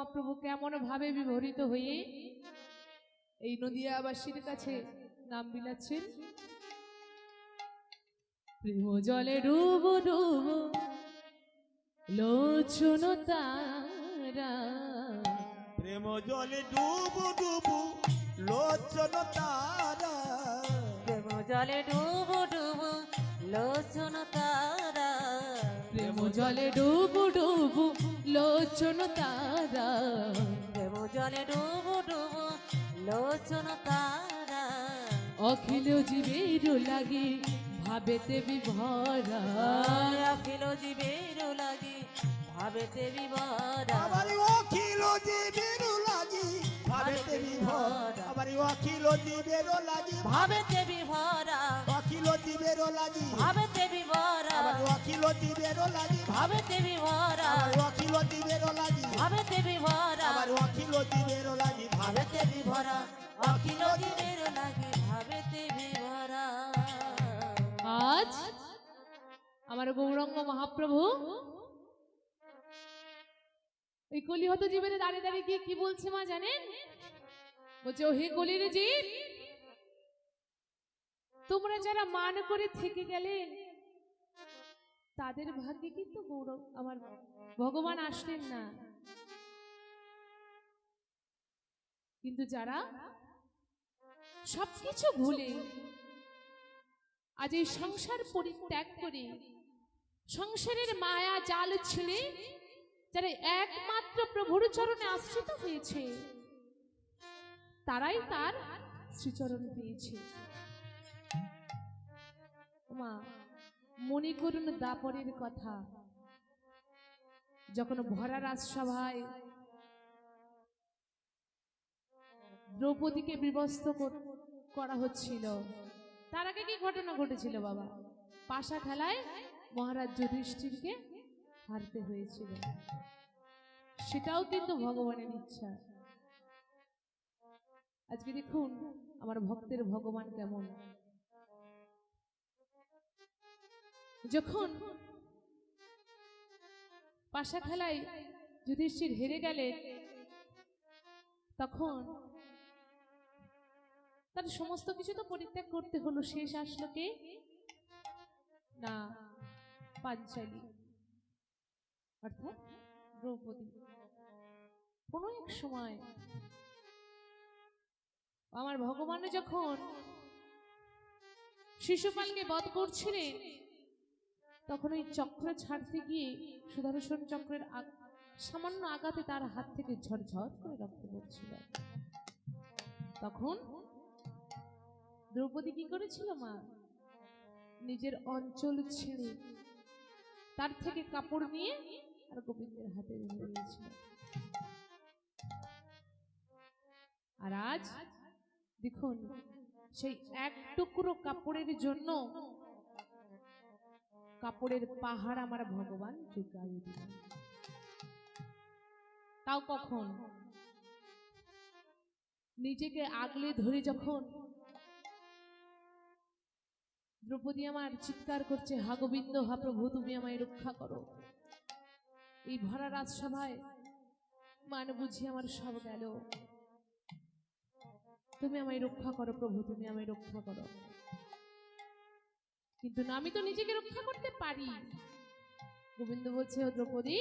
মহাপ্রভু কেমন ভাবে বিভরিত হয়ে এই নদিয়াবাসীর কাছে নাম বিলাচ্ছেন। প্রেম জলে ডুবো ডুবো লোচন তারা, প্রেম জলে ডুবু ডুবু লোচন তারা, প্রেম জলে ডুবু ডুবু লোচন তারা, প্রেম জলে ডুবো ডুবো লোচন তারা, প্রেম জলে ডুবু ডুবু লোচন তারা, অখিল জীবের লাগে ভাবেতে বিভরা, অখিল জীবের লাগি ভাবেতে বিভরা, আমার অখিল জীবের লাগি ভাবেতে বিভরা, আমার অখিল জীবের লাগি ভাবেতে বিভরা, অখিল জীবের লাগি ভাবেতে বিভরা, আমার অখিল জীবের লাগি ভাবেতে বিভরা, আমার অখিল জীবের লাগি ভাবেতে বিভরা, আমার অখিল জীবের লাগি ভাবেতে বিভরা, অখিল জীবের লাগি ভাবেতে বিভরা। আজ আমার গৌরাঙ্গ মহাপ্রভু এই কলিহত জীবের দাঁড়িয়ে দাঁড়িয়ে গিয়ে কি বলছে মা জানেন? বলছে, ও হে কলির জীব, তোমরা যারা মান করে থেকে গেলে তাদের ভাগ্যে কিন্তু গৌরব আমার ভগবান আসলেন না, কিন্তু যারা সবকিছু ভুলে আজ এই সংসার পরিত্যাগ করে সংসারের মায়া জাল ছিঁড়ে যারা একমাত্র প্রভুর চরণে আশ্রিত হয়েছে তারাই তার শ্রীচরণ পেয়েছে। মা মনে করুন দাপরের কথা, যখন ভরা রাজসভায় দ্রৌপদীকে বিবস্ত করা হচ্ছিল, তার আগে কি ঘটনা ঘটেছিল বাবা? পাশা খেলায় মহারাজ যুধিষ্ঠিরকে হারতে হয়েছিল, সেটাও কিন্তু ভগবানের ইচ্ছা। আজকে দেখুন আমার ভক্তের ভগবান কেমন। যখন পাশা খেলায় যুধিষ্ঠির হেরে গেলে তখন তার সমস্ত কিছু তো পরিত্যাগ করতে হলো, শেষ আসলো কে না? পাঞ্চালী অর্থাৎ দ্রৌপদী। কোনো এক সময় আমার ভগবান যখন শিশুপালকে বধ করছিলেন তখন ওই চক্র ছাড়তে গিয়ে সুদর্শন চক্রের সামান্য আঘাতে তার হাত থেকে ঝরঝর করে রক্ত পড়ছিল। তখন দ্রৌপদী কি করেছিল মা? নিজের অঞ্চল ছেড়ে তার থেকে কাপড় নিয়ে আর গোবিন্দের হাতে বেঁধে দিয়েছিল। আর আজ দেখুন সেই এক টুকরো কাপড়ের জন্য কাপড়ের পাহাড় আমার ভগবান জুগাইয়ে দিলেন। তাও কখন? নিজেকে আগলে ধরে যখন দ্রৌপদী আমার চিৎকার করছে, হা গোবিন্দ, হা প্রভু, তুমি আমায় রক্ষা করো। এই ভরা রাজসভায় মান বুঝি আমার সব গেল, তুমি আমায় রক্ষা করো প্রভু, তুমি আমায় রক্ষা করো। কিন্তু না, আমি তো নিজেকে রক্ষা করতে পারি। গোবিন্দ বলছে, ও দ্রৌপদী,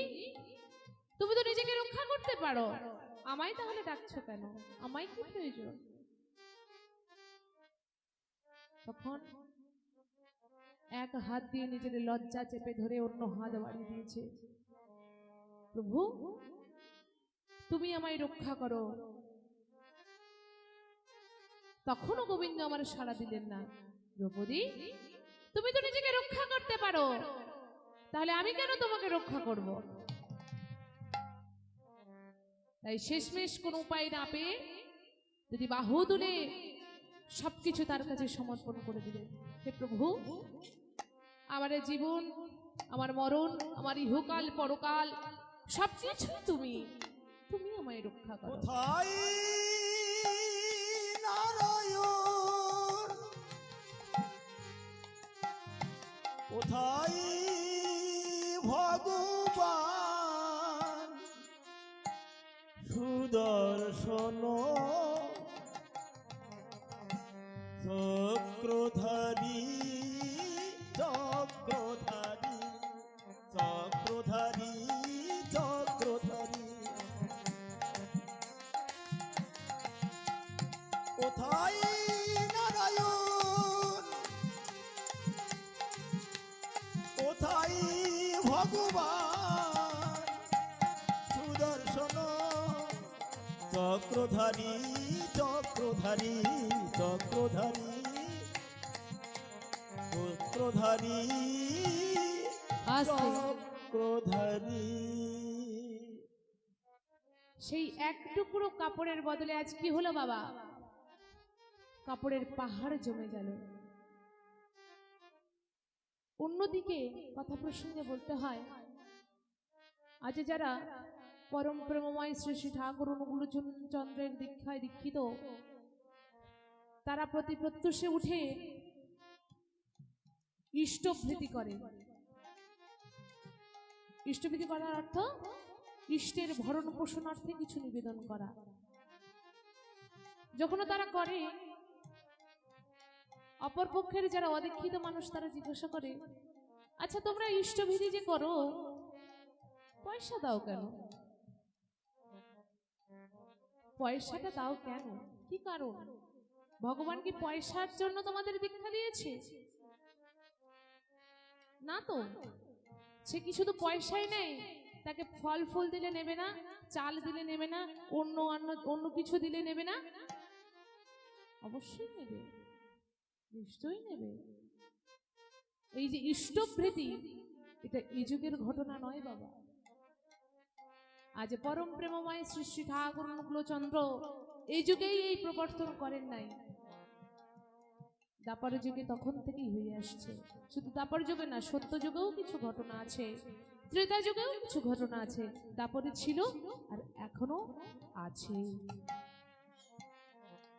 তুমি তো নিজেকে রক্ষা করতে পারো, আমায় তাহলে ডাকছো কেন? আমায় কি প্রয়োজন? তখন এক হাত দিয়ে নিজের লজ্জা চেপে ধরে অন্য হাত বাড়িয়ে দিয়েছে, প্রভু তুমি আমায় রক্ষা করো। তখনও গোবিন্দ আমার সাড়া দিলেন না। দ্রৌপদী, তুমি তো নিজেকে রক্ষা করতে পারো, তাহলে আমি কেন তোমাকে রক্ষা করব? তাই শেষমেশ কোন উপায় না পেয়ে যদি বাহু তুলে সবকিছু তার কাছে সমর্পণ করে দিলেন, হে প্রভু, আমার জীবন, আমার মরণ, আমার ইহকাল পরকাল সবকিছু তুমি, তুমি আমায় রক্ষা করো। কোথায় নারায়ণ, কোথায় ভগবান, সুদর্শন চক্রধারী চক্রধারী চক্রধারী চক্রধারী কোথায় নারায়ণ কোথায় ভগবান সুদর্শন চক্রধারী চক্রধারী চক্রধারী চক্রধারী আস্তে। চক্রধারী সেই এক টুকরো কাপড়ের বদলে আজ কি হলো বাবা? কাপড়ের পাহাড় জমে গেল। অন্যদিকে কথা প্রসঙ্গে বলতে হয়, আজ যারা পরম প্রেমময় শ্রী শ্রী ঠাকুর অনুকূল চন্দ্রের দীক্ষায় দীক্ষিত, তারা প্রতি প্রত্যুষে উঠে ইষ্টভৃতি করে। ইষ্টভৃতি করার অর্থ ইষ্টের ভরণ পোষণার্থে কিছু নিবেদন করা। যখন তারা করে, অপরপক্ষের যারা অদীক্ষিত মানুষ তারা জিজ্ঞাসা করে, আচ্ছা তোমরা ইষ্টবিধি যে করো পয়সা দাও কেন? পয়সাটা দাও কেন? কি কারণ? ভগবান কি পয়সার জন্য তোমাদের দীক্ষা দিয়েছে? না তো। সে কি শুধু পয়সাই নেই, তাকে ফল ফুল দিলে নেবে না, চাল দিলে নেবে না, অন্য কিছু দিলে নেবে না? অবশ্যই নেবে, নিশ্চয়ই নেবে। এই যে ইষ্টভৃতি, এটা এই যুগের ঘটনা নয় বাবা। আজ পরম প্রেমময় শ্রী শ্রী ঠাকুর অনুকূলচন্দ্র এই যুগেই এই প্রবর্তন করেন নাই, দাপর যুগে তখন থেকেই হয়ে আসছে। শুধু দাপর যুগে না, সত্য যুগেও কিছু ঘটনা আছে, ত্রেতা যুগেও কিছু ঘটনা আছে, দাপরে ছিল আর এখনো আছে।